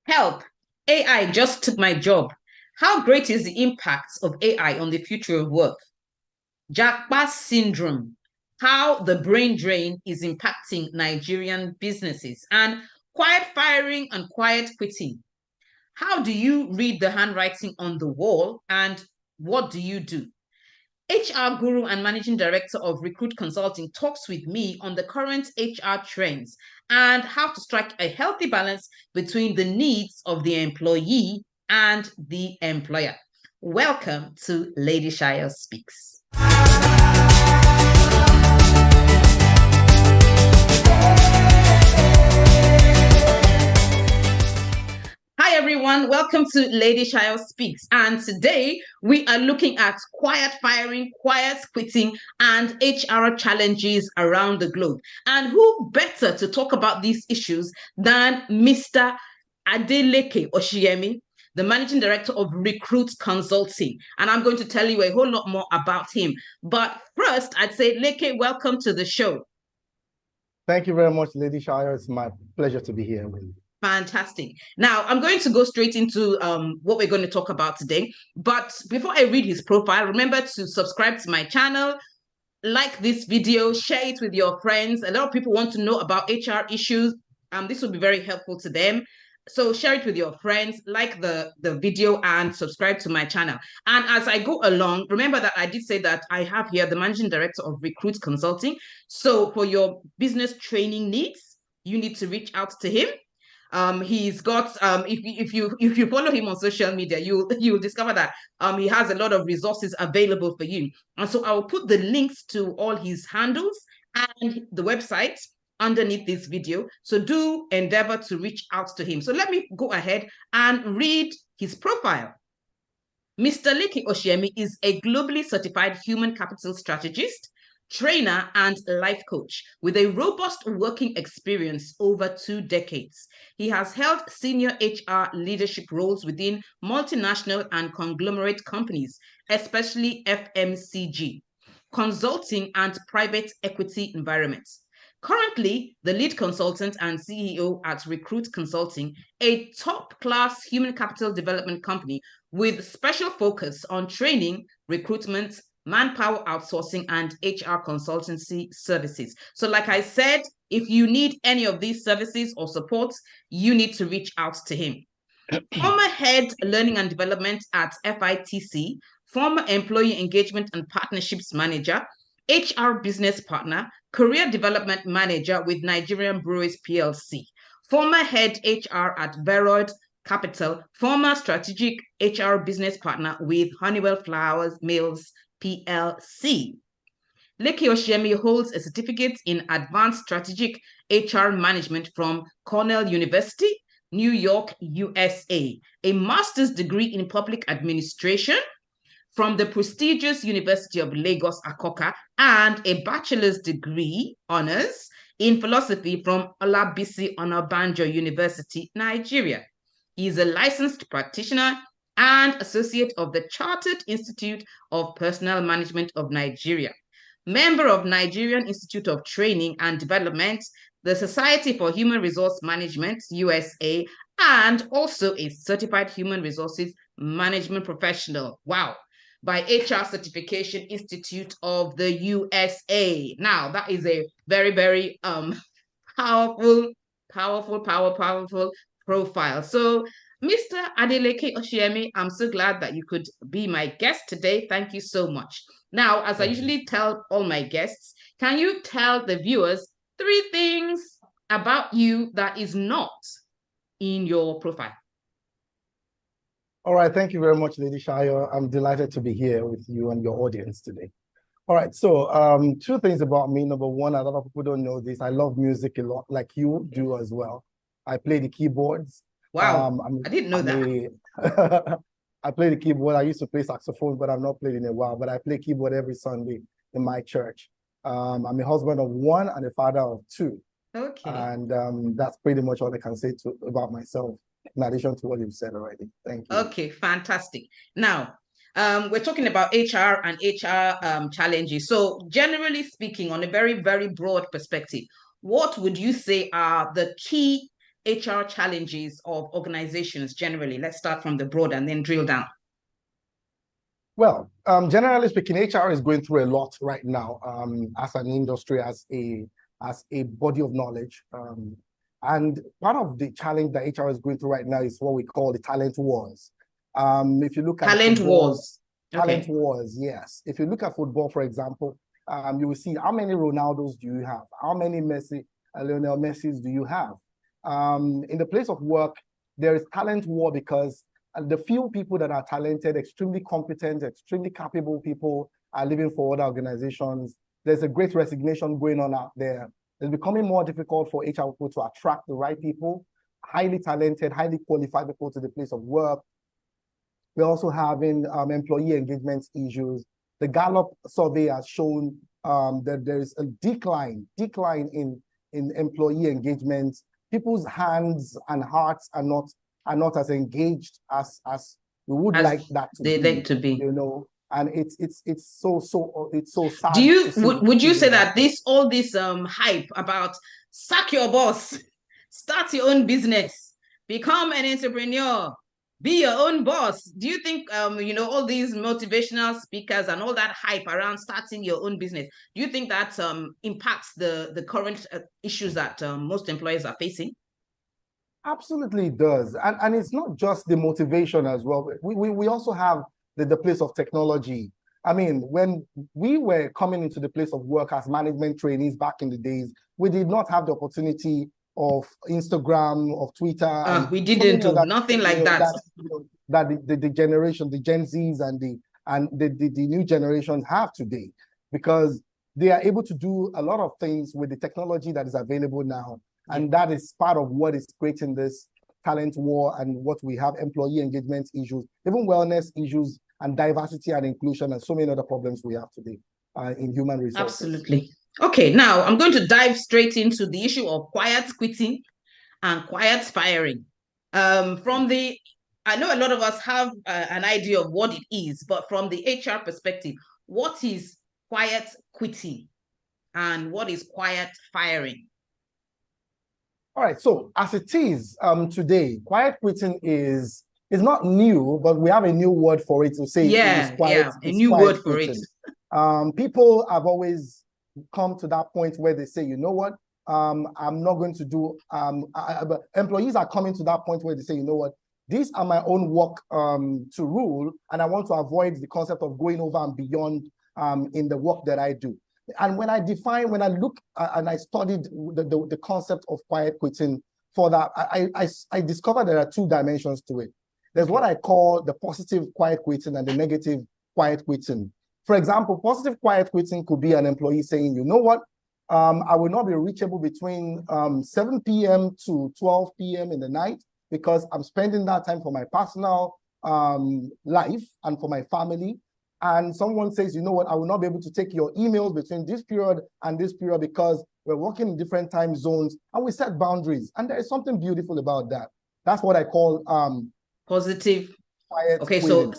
Help! AI just took my job. How great is the impact of AI on the future of work? Japa Syndrome, how the brain drain is impacting Nigerian businesses, and quiet firing and quiet quitting. How do you read the handwriting on the wall, and what do you do? HR guru and managing director of Rekrut Consulting talks with me on the current HR trends and how to strike a healthy balance between the needs of the employee and the employer. Welcome to Lady Shayo Speaks. Hi everyone, welcome to Lady Shayo Speaks. And today we are looking at quiet firing, quiet quitting, and HR challenges around the globe. And who better to talk about these issues than Mr. Leke Oshiyemi, the managing director of Rekrut Consulting. And I'm going to tell you a whole lot more about him. But first, I'd say, Leke, welcome to the show. Thank you very much, Lady Shayo. It's my pleasure to be here with you. Fantastic. Now, I'm going to go straight into what we're going to talk about today. But before I read his profile, remember to subscribe to my channel, like this video, share it with your friends. A lot of people want to know about HR issues. This will be very helpful to them. So share it with your friends, like the video, and subscribe to my channel. And as I go along, remember that I did say that I have here the managing director of Rekrut Consulting. So for your business training needs, you need to reach out to him. He's got if you follow him on social media, you'll discover that he has a lot of resources available for you. And so I will put the links to all his handles and the website underneath this video. So do endeavor to reach out to him. So let me go ahead and read his profile. Mr. Leke Oshiyemi is a globally certified human capital strategist, trainer, and life coach with a robust working experience over 2 decades. He has held senior HR leadership roles within multinational and conglomerate companies, especially FMCG, consulting, and private equity environments. Currently, the lead consultant and CEO at Rekrut Consulting, a top-class human capital development company with special focus on training, recruitment, manpower outsourcing, and HR consultancy services. So like I said, if you need any of these services or support, you need to reach out to him. Former head learning and development at FITC, former employee engagement and partnerships manager, HR business partner, career development manager with Nigerian Breweries PLC, former head HR at Veroid Capital, former strategic HR business partner with Honeywell Flowers Mills PLC. Leke Oshiyemi holds a certificate in advanced strategic HR management from Cornell University, New York, USA, a master's degree in public administration from the prestigious University of Lagos, Akoka, and a bachelor's degree honors in philosophy from Olabisi Onabanjo University, Nigeria. He is a licensed practitioner and associate of the Chartered Institute of Personnel Management of Nigeria, member of Nigerian Institute of Training and Development, the Society for Human Resource Management, USA, and also a certified human resources management professional. Wow. By HR Certification Institute of the USA. Now, that is a very, very powerful profile. So, Mr. Leke Oshiyemi, I'm so glad that you could be my guest today. Thank you so much. Now, as I usually tell all my guests, can you tell the viewers 3 things about you that is not in your profile? All right, thank you very much, Lady Shayo. I'm delighted to be here with you and your audience today. All right, so 2 things about me. Number one, a lot of people don't know this. I love music a lot, like you do as well. I play the keyboards. Wow, I didn't know that. I play the keyboard. I used to play saxophone, but I've not played in a while. But I play keyboard every Sunday in my church. I'm a husband of 1 and a father of 2. Okay. And that's pretty much all I can say about myself, in addition to what you've said already. Thank you. Okay, fantastic. Now, we're talking about HR and HR challenges. So generally speaking, on a very, very broad perspective, what would you say are the key HR challenges of organizations generally? Let's start from the broad and then drill down. Well, generally speaking, HR is going through a lot right now as an industry, as a body of knowledge. And part of the challenge that HR is going through right now is what we call the talent wars. If you look at talent football, wars. Talent wars, yes. If you look at football, for example, you will see how many Ronaldos do you have? How many Lionel Messis do you have? In the place of work, there is talent war because the few people that are talented, extremely competent, extremely capable people are leaving for other organizations. There's a great resignation going on out there. It's becoming more difficult for HR people to attract the right people, highly talented, highly qualified people to the place of work. We're also having employee engagement issues. The Gallup survey has shown that there is a decline in employee engagement. People's hands and hearts are not as engaged as we would like that to be. Like to be. You know, and it's so sad. Do you would you say that all this hype about sack your boss, start your own business, become an entrepreneur, be your own boss? Do you think all these motivational speakers and all that hype around starting your own business, do you think that impacts the current issues that most employers are facing? Absolutely does. And it's not just the motivation as well. We also have the place of technology. I mean, when we were coming into the place of work as management trainees back in the days, we did not have the opportunity of Instagram, of Twitter. We didn't do nothing like that. That the generation, the Gen Zs and the new generations have today, because they are able to do a lot of things with the technology that is available now. And that is part of what is creating this talent war and what we have, employee engagement issues, even wellness issues, and diversity and inclusion, and so many other problems we have today in human resources. Absolutely. Okay, now I'm going to dive straight into the issue of quiet quitting and quiet firing. I know a lot of us have an idea of what it is, but from the HR perspective, what is quiet quitting and what is quiet firing? All right, so as it is today, quiet quitting is not new, but we have a new word for it to say it is quiet. A new word for it. People have always come to that point where they say, you know what, I'm not going to do, employees are coming to that point where they say, you know what, these are my own work to rule, and I want to avoid the concept of going over and beyond in the work that I do. And when I look and I studied the concept of quiet quitting, for that, I discovered there are two dimensions to it. There's what I call the positive quiet quitting and the negative quiet quitting. For example, positive quiet quitting could be an employee saying, you know what, I will not be reachable between 7 p.m. to 12 p.m. in the night because I'm spending that time for my personal life and for my family. And someone says, you know what, I will not be able to take your emails between this period and this period because we're working in different time zones, and we set boundaries. And there is something beautiful about that. That's what I call positive quiet quitting. So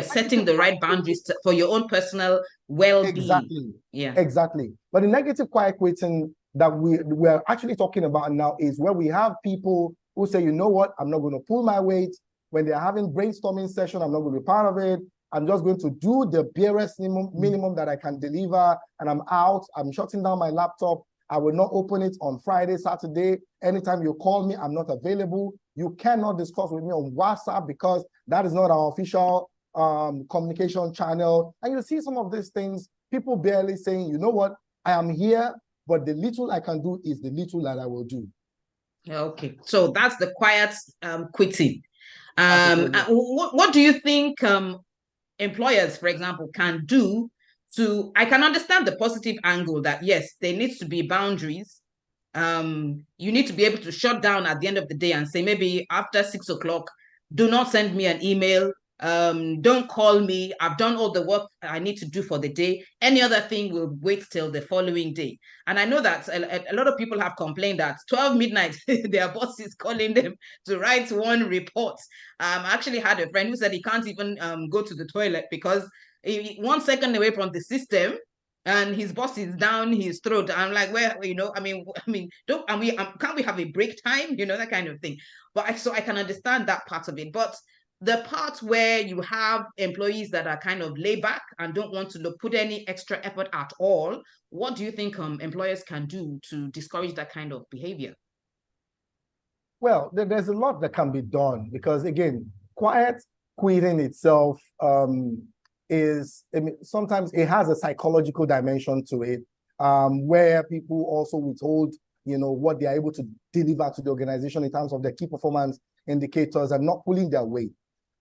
setting the right boundaries for your own personal well-being. Exactly. Yeah. Exactly. But the negative quiet quitting that we're actually talking about now is where we have people who say, you know what, I'm not going to pull my weight. When they're having brainstorming session, I'm not going to be part of it. I'm just going to do the barest minimum that I can deliver, and I'm out. I'm shutting down my laptop. I will not open it on Friday, Saturday. Anytime you call me, I'm not available. You cannot discuss with me on WhatsApp because that is not our official communication channel. And you see some of these things, people barely saying, you know what, I am here, but the little I can do is the little that I will do. Okay, so that's the quiet quitting. What do you think employers, for example, can do I can understand the positive angle that, yes, there needs to be boundaries. You need to be able to shut down at the end of the day and say, maybe after 6 o'clock, do not send me an email. Don't call me. I've done all the work I need to do for the day. Any other thing will wait till the following day. And I know that a lot of people have complained that 12 midnight, their boss is calling them to write one report. I actually had a friend who said he can't even go to the toilet because 1 second away from the system, and his boss is down his throat. I'm like, well, don't, and can't we have a break time? That kind of thing. But so I can understand that part of it. But the part where you have employees that are kind of laid back and don't want to put any extra effort at all, what do you think employers can do to discourage that kind of behavior? Well, there's a lot that can be done because, again, quiet quitting itself sometimes it has a psychological dimension to it, where people also withhold, what they are able to deliver to the organization in terms of their key performance indicators and not pulling their weight.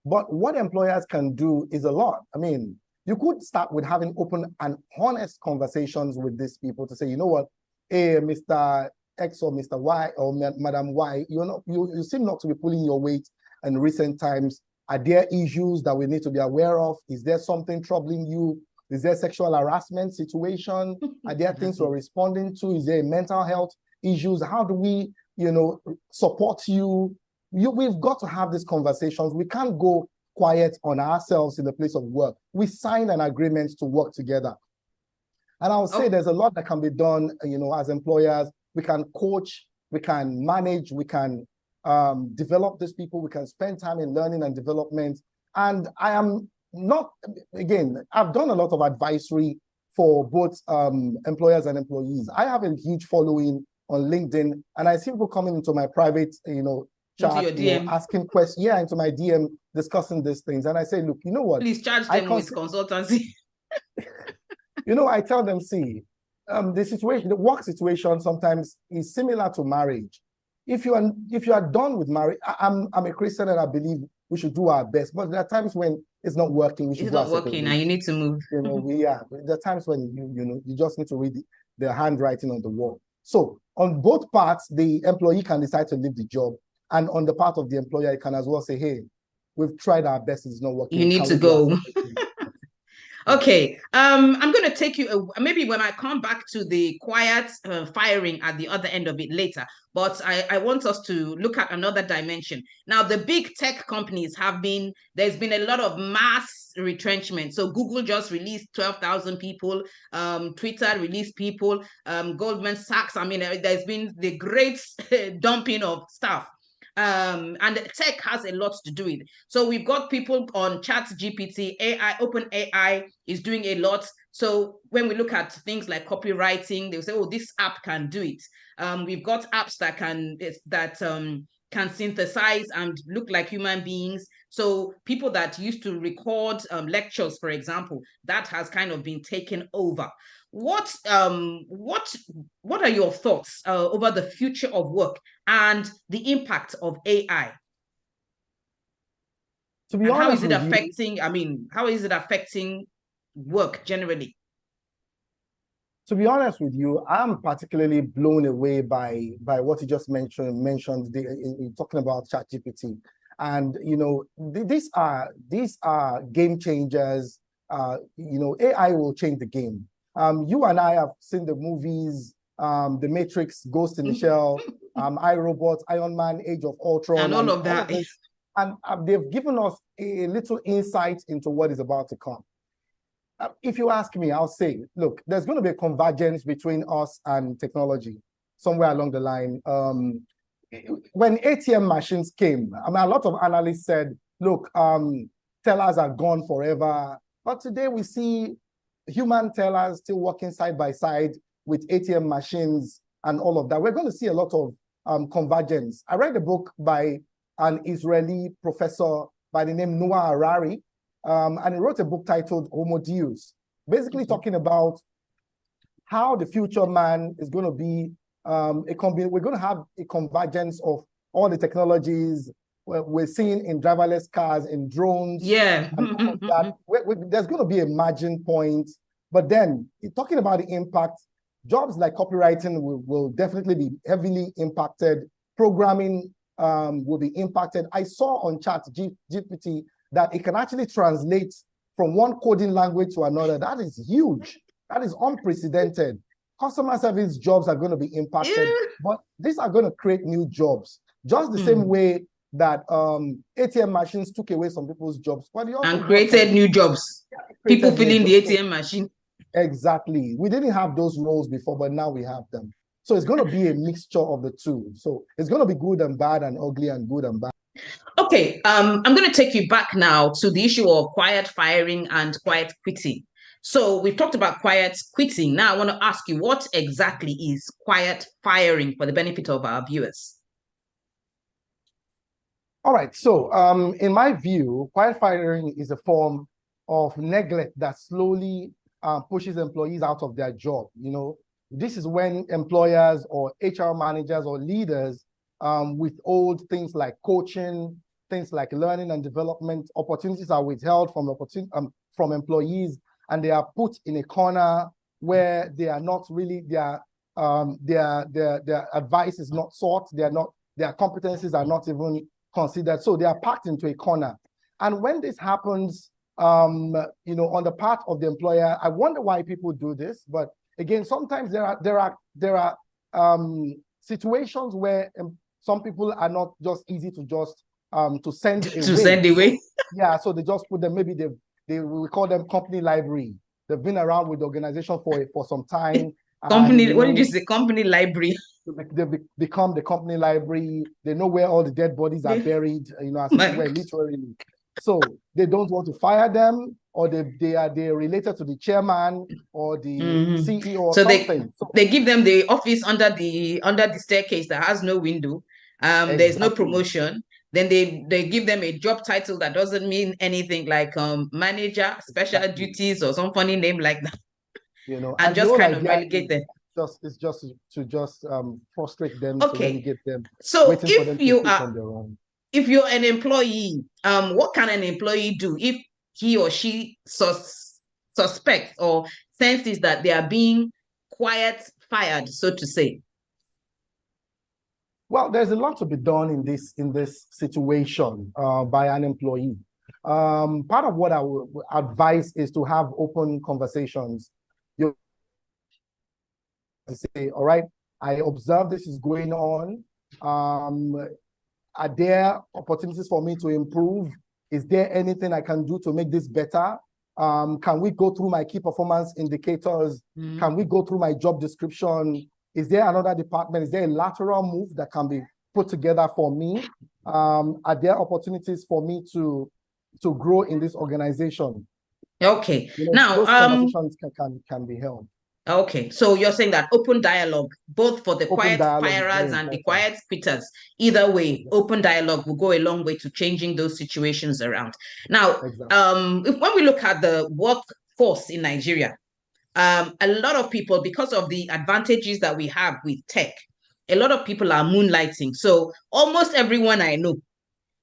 But what employers can do is a lot. I mean, you could start with having open and honest conversations with these people to say, you know what, hey, Mr. X or Mr. Y or Madam Y, you seem not to be pulling your weight in recent times. Are there issues that we need to be aware of? Is there something troubling you? Is there sexual harassment situation? Are there things we're responding to? Is there mental health issues? How do we, support you? We've got to have these conversations. We can't go quiet on ourselves in the place of work. We signed an agreement to work together. And I'll say there's a lot that can be done, as employers. We can coach, we can manage, we can develop these people, we can spend time in learning and development. And I am not, again, I've done a lot of advisory for both employers and employees. I have a huge following on LinkedIn, and I see people coming into my private, chat, into your DM. Asking questions, into my DM, discussing these things. And I say, look, you know what? Please charge them with consultancy. I tell them, see, the work situation sometimes is similar to marriage. If you are done with marriage, I'm a Christian and I believe we should do our best. But there are times when it's not working. It's not working, and you need to move. There are times when you just need to read the handwriting on the wall. So on both parts, the employee can decide to leave the job, and on the part of the employer, you can as well say, "Hey, we've tried our best; it's not working. You need to go." Okay, I'm going to take you, maybe when I come back to the quiet firing at the other end of it later, but I want us to look at another dimension. Now, the big tech companies there's been a lot of mass retrenchment. So Google just released 12,000 people, Twitter released people, Goldman Sachs, there's been the great dumping of stuff. And tech has a lot to do with it. So we've got people on ChatGPT, OpenAI is doing a lot. So when we look at things like copywriting, they'll say, "Oh, this app can do it." We've got apps that can synthesize and look like human beings. So people that used to record lectures, for example, that has kind of been taken over. What are your thoughts over the future of work and the impact of AI? To be honest, how is it affecting work generally? To be honest with you, I'm particularly blown away by what you just mentioned in talking about ChatGPT. And these are game changers. AI will change the game. You and I have seen the movies, The Matrix, Ghost in the Shell, iRobot, Iron Man, Age of Ultron, and all of that. And they've given us a little insight into what is about to come. If you ask me, I'll say, look, there's going to be a convergence between us and technology somewhere along the line. When ATM machines came, a lot of analysts said, look, tellers are gone forever. But today we see human tellers still working side by side with ATM machines and all of that. We're going to see a lot of convergence. I read a book by an Israeli professor by the name Noah Harari, and he wrote a book titled Homo Deus, basically talking about how the future man is going to be we're going to have a convergence of all the technologies we're seeing in driverless cars, in drones. Yeah. And all of that. There's going to be a margin point. But then, talking about the impact, jobs like copywriting will definitely be heavily impacted. Programming will be impacted. I saw on ChatGPT that it can actually translate from one coding language to another. That is huge. That is unprecedented. Customer service jobs are going to be impacted, but these are going to create new jobs. Just the same way that ATM machines took away some people's jobs, but they also created new jobs. People filling the ATM machine. Exactly. We didn't have those roles before, but now we have them. So it's going to be a mixture of the two. So it's going to be good and bad and ugly and good and bad. Okay, I'm going to take you back now to the issue of quiet firing and quiet quitting. So we've talked about quiet quitting. Now I want to ask you, what exactly is quiet firing for the benefit of our viewers? All right. So in my view, quiet firing is a form of neglect that slowly pushes employees out of their job. This is when employers or HR managers or leaders withhold things like coaching, things like learning and development. Opportunities are withheld from employees, and they are put in a corner where they are not really their advice is not sought. Their competencies are not even considered. So they are packed into a corner. And when this happens, on the part of the employer, I wonder why people do this. But again, sometimes there are situations where some people are not just easy to just to send away. To send away. So they just put them. Maybe we call them company library. They've been around with the organization for some time. Company. What did you say? Company library. They become the company library. They know where all the dead bodies are buried. As it were, literally. So they don't want to fire them, or they're related to the chairman or the CEO or something. They give them the office under the staircase that has no window. Exactly. There's no promotion. Then they give them a job title that doesn't mean anything, like manager, special duties, or some funny name like that. And just kind of relegate them. It's just to frustrate them, okay. To relegate them. So if you're an employee, what can an employee do if he or she suspects or senses that they are being quiet fired, so to say? Well, there's a lot to be done in this situation by an employee. Part of what I would advise is to have open conversations. You say, all right, I observe this is going on. Are there opportunities for me to improve? Is there anything I can do to make this better? Can we go through my key performance indicators? Can we go through my job description? Is there another department? Is there a lateral move that can be put together for me? Are there opportunities for me to grow in this organization? Okay. Now, those conversations can be held. Okay, so you're saying that open dialogue, both for the quiet firers and the quiet quitters, either way, open dialogue will go a long way to changing those situations around. Now, when we look at the workforce in Nigeria, a lot of people, because of the advantages that we have with tech, a lot of people are moonlighting. So almost everyone I know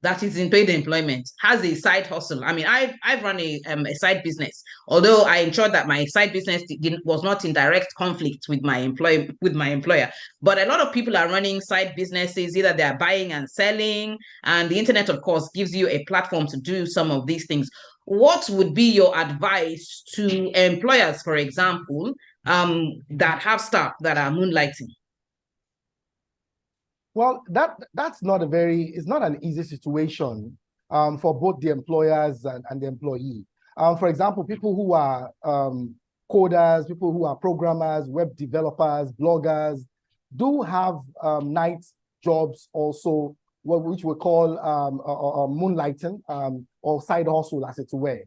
that is in paid employment has a side hustle. I mean, I've run a side business, although I ensured that my side business was not in direct conflict with my employer. But a lot of people are running side businesses, either they're buying and selling, and the internet, of course, gives you a platform to do some of these things. What would be your advice to employers, for example, that have staff that are moonlighting? Well, it's not an easy situation for both the employers and the employee. For example, people who are coders, people who are programmers, web developers, bloggers, do have night jobs also, which we call moonlighting or side hustle, as it were.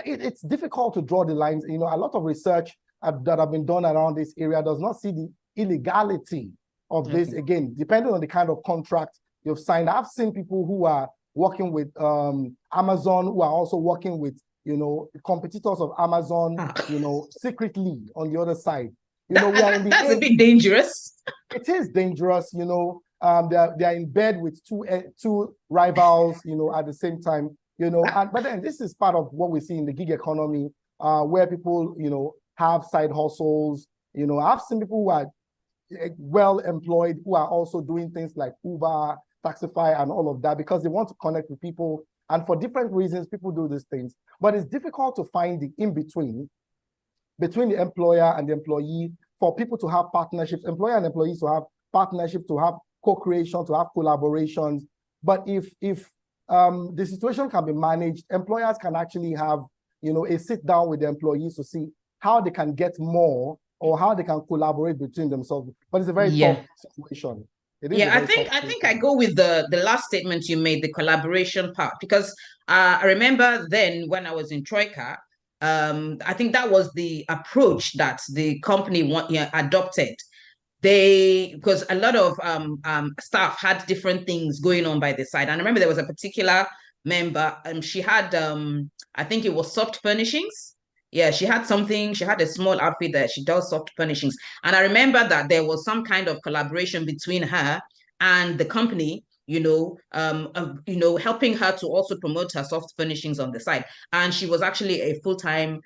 It's difficult to draw the lines. A lot of research that have been done around this area does not see the illegality of this. Again, depending on the kind of contract you've signed. I've seen people who are working with Amazon, who are also working with, competitors of Amazon, secretly on the other side. That's a bit dangerous. It is dangerous, they're in bed with two rivals, at the same time, but then this is part of what we see in the gig economy, where people, have side hustles. I've seen people who are well employed, who are also doing things like Uber, Taxify, and all of that, because they want to connect with people. And for different reasons, people do these things. But it's difficult to find the in-between between the employer and the employee, for people to have partnerships, employer and employees to have partnerships, to have co-creation, to have collaborations. But if the situation can be managed, employers can actually have, a sit down with the employees to see, how they can get more or how they can collaborate between themselves. But it's a very Yeah. tough situation. It is a Yeah, very tough I think I situation. go with the last statement you made, the collaboration part, because I remember then when I was in Troika, I think that was the approach that the company adopted. They, because a lot of staff had different things going on by the side, and I remember there was a particular member, she had I think it was soft furnishings. Yeah, she had something, she had a small outfit that she does soft furnishings. And I remember that there was some kind of collaboration between her and the company, helping her to also promote her soft furnishings on the side. And she was actually a full-time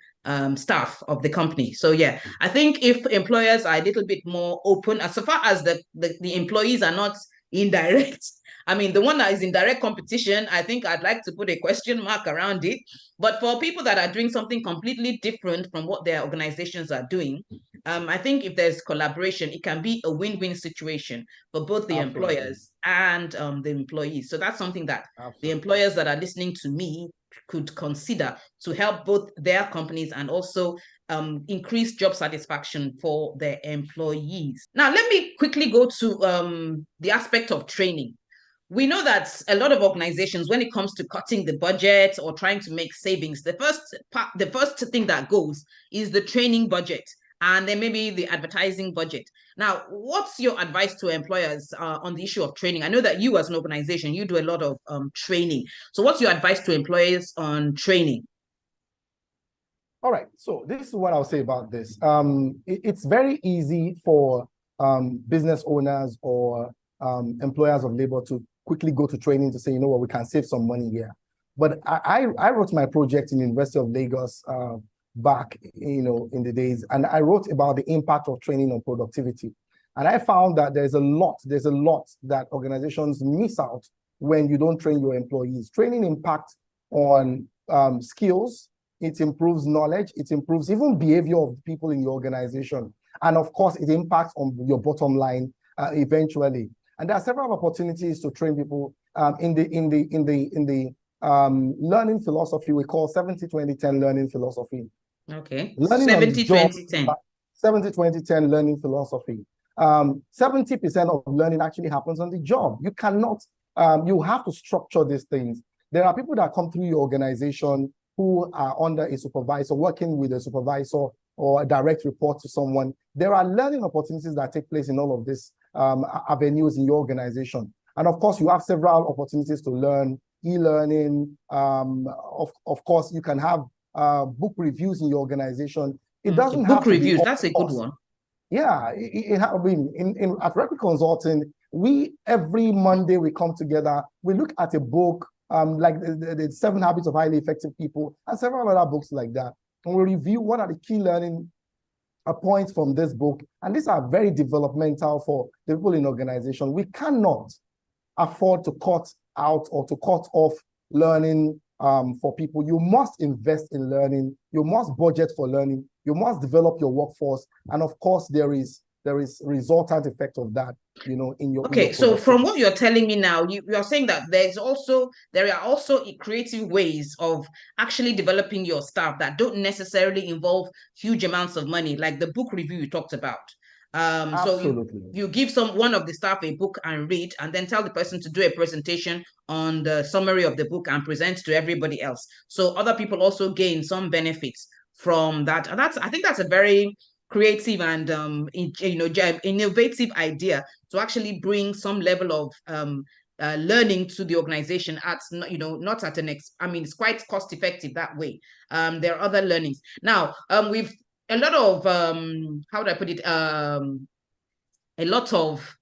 staff of the company. So yeah, I think if employers are a little bit more open, as far as the employees are not indirect, I mean, the one that is in direct competition, I think I'd like to put a question mark around it. But for people that are doing something completely different from what their organizations are doing, I think if there's collaboration, it can be a win-win situation for both the Absolutely. employers and the employees. So that's something that the Absolutely. employers that are listening to me could consider to help both their companies and also increase job satisfaction for their employees. Now, let me quickly go to the aspect of training. We know that a lot of organizations, when it comes to cutting the budget or trying to make savings, the first thing that goes is the training budget, and then maybe the advertising budget. Now, what's your advice to employers on the issue of training? I know that you, as an organization, you do a lot of training. So what's your advice to employers on training? All right, so this is what I'll say about this. It's very easy for business owners or employers of labor to quickly go to training to say, you know what, we can save some money here. But I wrote my project in the University of Lagos back, in the days, and I wrote about the impact of training on productivity. And I found that there's a lot that organizations miss out when you don't train your employees. Training impacts on skills, it improves knowledge, it improves even behavior of people in your organization. And of course, it impacts on your bottom line eventually. And there are several opportunities to train people in the learning philosophy we call 70-20-10 learning philosophy. Okay. Learning on the 70, job, 20, 10. 70-20-10 learning philosophy. 70% of learning actually happens on the job. You cannot, you have to structure these things. There are people that come through your organization who are under a supervisor, working with a supervisor or a direct report to someone. There are learning opportunities that take place in all of these avenues in your organization. And of course, you have several opportunities to learn, e-learning. Of course, you can have book reviews in your organization. It doesn't book have to reviews, be that's a good one. Yeah, I mean, at Rekrut Consulting, every Monday we come together, we look at a book, like the 7 Habits of Highly Effective People, and several other books like that. And we review what are the key learning points from this book. And these are very developmental for the people in organization. We cannot afford to cut out or to cut off learning for people. You must invest in learning. You must budget for learning. You must develop your workforce. And of course, there is resultant effect of that, in your Okay, so from what you're telling me now, you are saying that there are also creative ways of actually developing your staff that don't necessarily involve huge amounts of money, like the book review you talked about. Absolutely. So you give one of the staff a book and read, and then tell the person to do a presentation on the summary of the book and present to everybody else. So other people also gain some benefits from that. And I think that's a very creative and innovative idea to actually bring some level of learning to the organization at not at it's quite cost effective that way. There are other learnings now. We've a lot of how do I put it, a lot of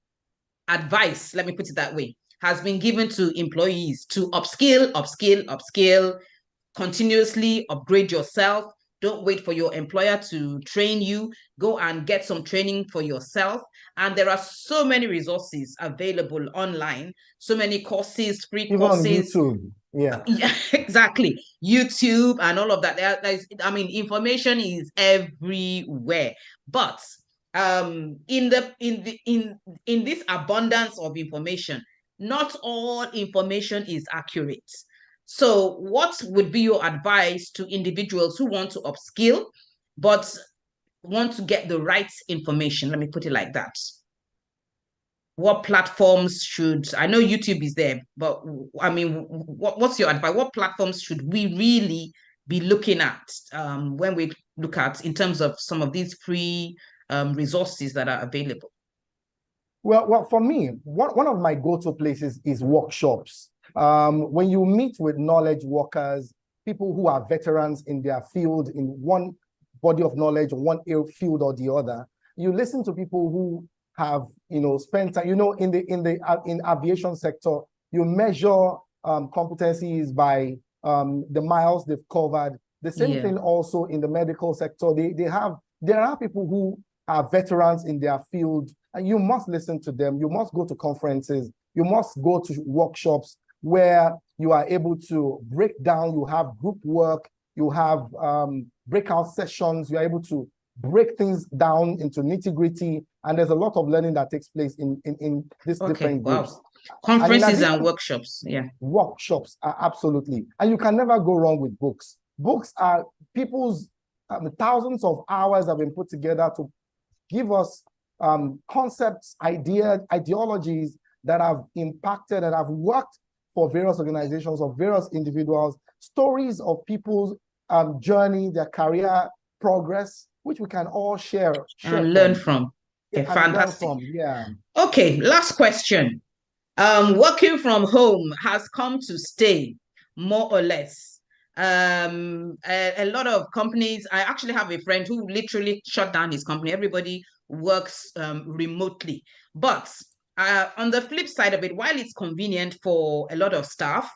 advice, let me put it that way, has been given to employees to upskill, continuously upgrade yourself. Don't wait for your employer to train you. Go and get some training for yourself. And there are so many resources available online, so many courses, free Even on courses. YouTube. Yeah. Yeah, exactly. YouTube and all of that. Information is everywhere. But in this abundance of information, not all information is accurate. So what would be your advice to individuals who want to upskill but want to get the right information. Let me put it like that. What platforms should, I know YouTube is there, but I mean, what's your advice? What platforms should we really be looking at when we look at in terms of some of these free resources that are available? Well, for me, one of my go-to places is workshops. When you meet with knowledge workers, people who are veterans in their field, in one body of knowledge, or one field or the other, you listen to people who have, spent time, in aviation sector, you measure competencies by the miles they've covered. The same thing also in the medical sector. There are people who are veterans in their field, and you must listen to them. You must go to conferences. You must go to workshops where you are able to break down. You have group work. You have breakout sessions. You are able to break things down into nitty-gritty, and there's a lot of learning that takes place in these different groups. Conferences and workshops, workshops are absolutely, and you can never go wrong with books. Books are people's thousands of hours have been put together to give us concepts, ideologies that have impacted and have worked for various organizations or various individuals, stories of people's journey, their career progress, which we can all share and learn from. Yeah, fantastic. Yeah. Okay, last question. Working from home has come to stay, more or less. A lot of companies, I actually have a friend who literally shut down his company. Everybody works remotely. But on the flip side of it, while it's convenient for a lot of staff,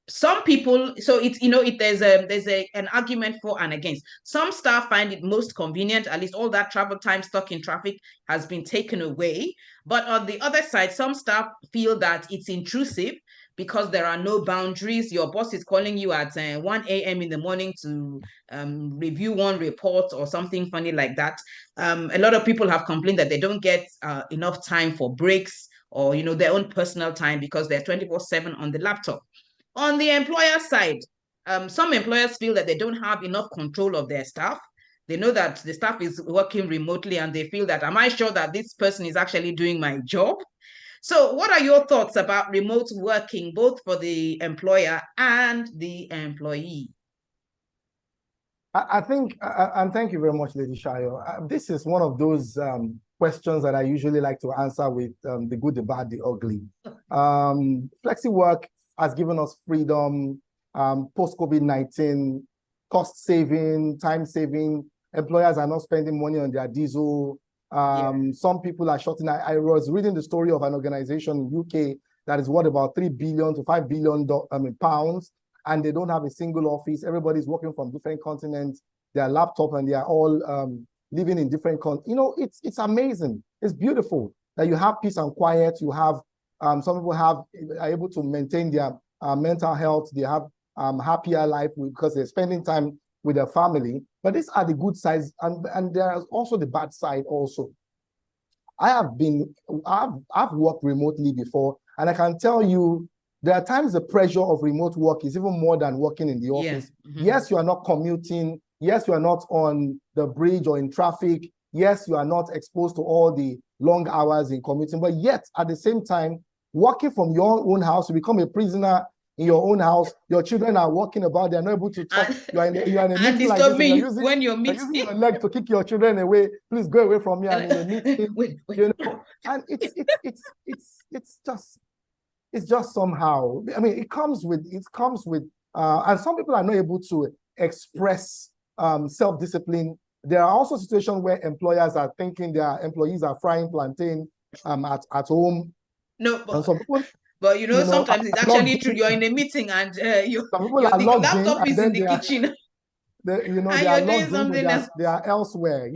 some people, so it's there's an argument for and against. Some staff find it most convenient, at least all that travel time stuck in traffic has been taken away. But on the other side, some staff feel that it's intrusive because there are no boundaries. Your boss is calling you at 1 a.m. in the morning to review one report or something funny like that. A lot of people have complained that they don't get enough time for breaks or their own personal time because they're 24/7 on the laptop. On the employer side, some employers feel that they don't have enough control of their staff. They know that the staff is working remotely and they feel that, am I sure that this person is actually doing my job? So what are your thoughts about remote working, both for the employer and the employee? I think, and thank you very much, Lady Shayo. This is one of those questions that I usually like to answer with the good, the bad, the ugly. Flexi work has given us freedom, post-COVID-19, cost saving, time saving. Employers are not spending money on their diesel. Some people are shutting. I was reading the story of an organization in UK that is worth about 3 billion to 5 billion pounds, and they don't have a single office. Everybody's working from different continents, their laptop, and they are all living in different it's amazing. It's beautiful that you have peace and quiet. You have some people are able to maintain their mental health. They have happier life because they're spending time with their family. But these are the good sides, and there's also the bad side also. I've worked remotely before, and I can tell you there are times the pressure of remote work is even more than working in the office. Yes, you are not commuting. Yes, you are not on the bridge or in traffic. Yes, you are not exposed to all the long hours in commuting, but yet at the same time, working from your own house, you become a prisoner in your own house. Your children are walking about, they're not able to talk. You are in a meeting like this, when you're using your leg to kick your children away. Please go away from me. I'm in a meeting. And it's just somehow. I mean, it comes with, and some people are not able to express self-discipline. There are also situations where employers are thinking their employees are frying plantain at home. No, but sometimes it's actually true. You're in a meeting and your laptop is in the kitchen. They are logged in, they are elsewhere.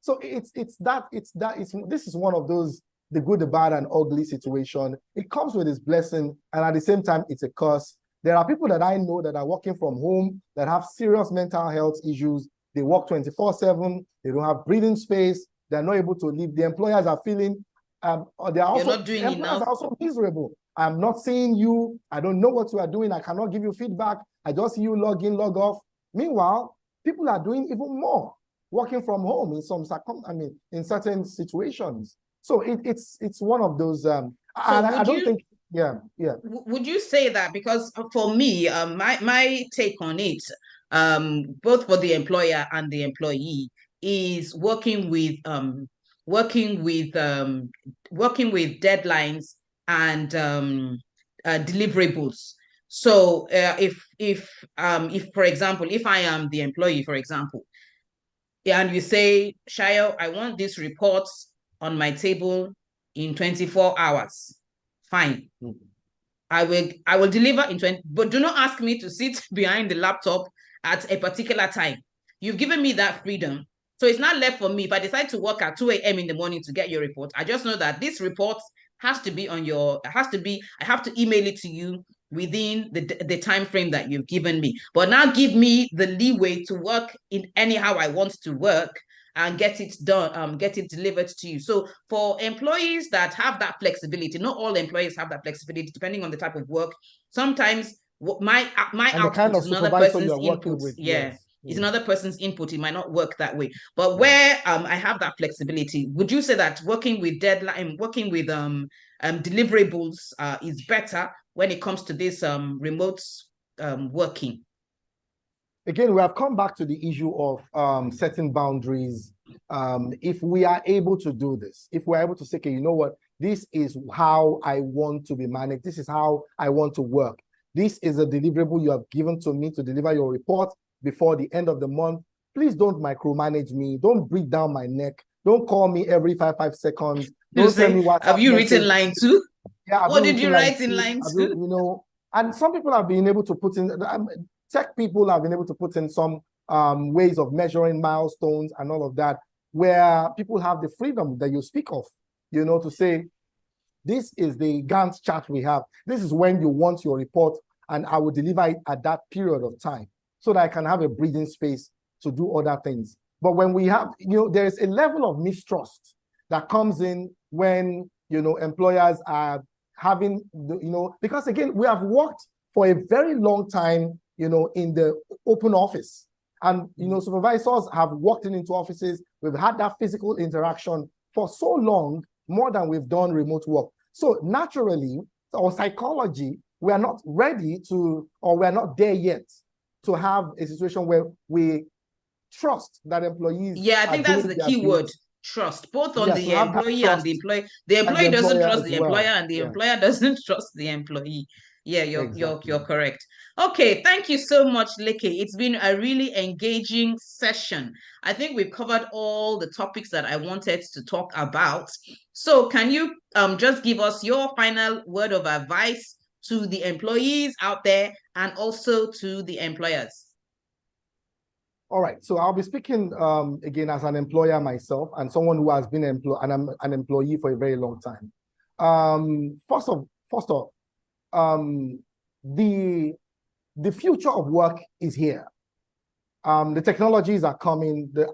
So this is one of those, the good, the bad, and ugly situation. It comes with its blessing, and at the same time, it's a curse. There are people that I know that are working from home that have serious mental health issues. They work 24/7. They don't have breathing space. They're not able to leave. The employers are feeling, they are also, the employers are also miserable. I'm not seeing you. I don't know what you are doing. I cannot give you feedback. I just see you log in, log off. Meanwhile, people are doing even more. working from home in in certain situations. So it's one of those. And I don't think. Yeah. Would you say that? Because for me, my take on it, both for the employer and the employee, is working with deadlines and deliverables. So if for example, if I am the employee, for example, and you say, Shayo, I want this report on my table in 24 hours. Fine. I will deliver in 20, but do not ask me to sit behind the laptop at a particular time. You've given me that freedom. So it's not left for me. If I decide to work at 2 a.m. in the morning to get your report, I just know that this report has to be I have to email it to you within the time frame that you've given me. But now give me the leeway to work in anyhow I want to work and get it done, get it delivered to you. So for employees that have that flexibility, not all employees have that flexibility, depending on the type of work. Sometimes my output is another person's input. Yes. It's another person's input. It might not work that way. But where I have that flexibility, would you say that working with deliverables is better when it comes to this remote working? Again, we have come back to the issue of setting boundaries. If we are able to do this, if we're able to say, okay, you know what, this is how I want to be managed. This is how I want to work. This is a deliverable you have given to me to deliver your report before the end of the month. Please don't micromanage me. Don't breathe down my neck. Don't call me every 5 seconds. Don't send me WhatsApp Have you written line 2? Yeah. What did you write in line 2? You know, and some people have been able to put in, tech people have been able to put in some ways of measuring milestones and all of that, where people have the freedom that you speak of, you know, to say, this is the Gantt chart we have. This is when you want your report, and I will deliver it at that period of time so that I can have a breathing space to do other things. But when we have, you know, there is a level of mistrust that comes in when, you know, employers are having, you know, because again, we have worked for a very long time, you know, in the open office. And, you know, supervisors have walked into offices. We've had that physical interaction for so long, more than we've done remote work. So naturally, our psychology, we are not ready to, or we're not there yet to have a situation where we trust that employees. Yeah, I think that's the key word. Trust, both on the employee and the employee. The employee doesn't trust the employer, and the employer doesn't trust the employee. Yeah, you're correct. Okay, thank you so much, Leke. It's been a really engaging session. I think we've covered all the topics that I wanted to talk about. So can you just give us your final word of advice to the employees out there and also to the employers? All right, so I'll be speaking again as an employer myself and someone who has been an employee for a very long time. First off, the future of work is here. The technologies are coming, the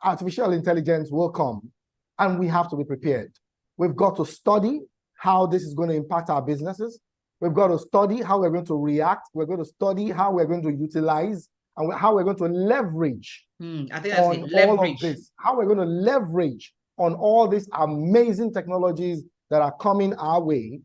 artificial intelligence will come, and we have to be prepared. We've got to study how this is going to impact our businesses. We've got to study how we're going to react. We're going to study how we're going to utilize and how we're going to leverage I think that's on all of this. How we're going to leverage on all these amazing technologies that are coming our way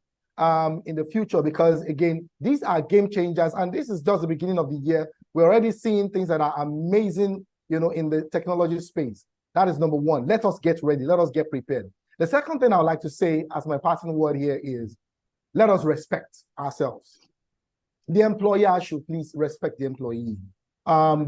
in the future, because again, these are game changers, and this is just the beginning of the year. We're already seeing things that are amazing, you know, in the technology space. That is number one. Let us get ready. Let us get prepared. The second thing I would like to say as my parting word here is, let us respect ourselves. The employer should please respect the employee.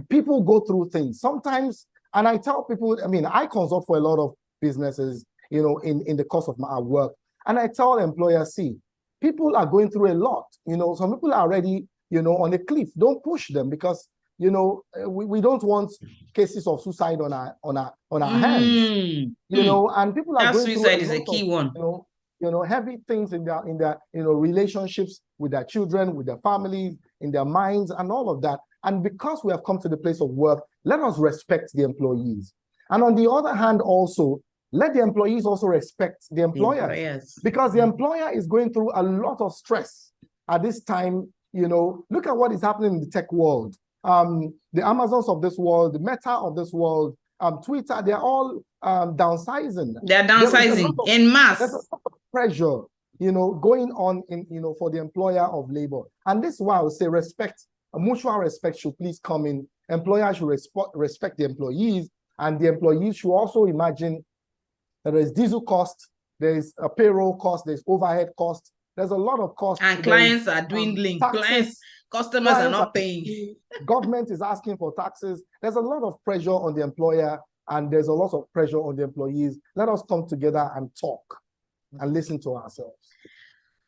People go through things sometimes, and I tell people, I mean, I consult for a lot of businesses, you know, in the course of my work, and I tell employers, see, people are going through a lot. You know, some people are already, you know, on a cliff. Don't push them, because, you know, we don't want cases of suicide on our hands. You know, and people are going through suicide is a key one. You know, heavy things in their you know, relationships with their children, with their families, in their minds, and all of that. And because we have come to the place of work, let us respect the employees. And on the other hand, also, let the employees also respect the employers. Because the employer is going through a lot of stress at this time. You know, look at what is happening in the tech world. The Amazons of this world, the Meta of this world, Twitter, they're all downsizing. They're downsizing in mass. There's a lot of pressure, going on for the employer of labor. And this is why I would say mutual respect should please come in. Employers should respect the employees, and the employees should also imagine that there is diesel cost, there is a payroll cost, there's overhead cost, there's a lot of cost. And clients are dwindling. Customers are not paying. Government is asking for taxes. There's a lot of pressure on the employer, and there's a lot of pressure on the employees. Let us come together and talk and listen to ourselves.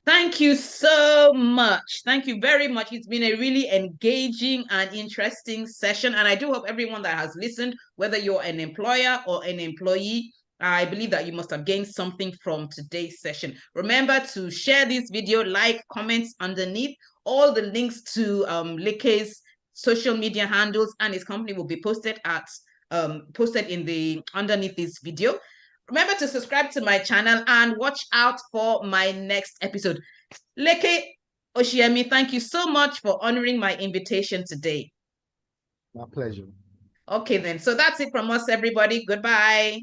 Thank you so much. Thank you very much. It's been a really engaging and interesting session. And I do hope everyone that has listened, whether you're an employer or an employee, I believe that you must have gained something from today's session. Remember to share this video, like, comments underneath. All the links to Leke's social media handles and his company will be posted underneath this video. Remember to subscribe to my channel and watch out for my next episode. Leke Oshiyemi, thank you so much for honoring my invitation today. My pleasure. Okay then, so that's it from us, everybody. Goodbye.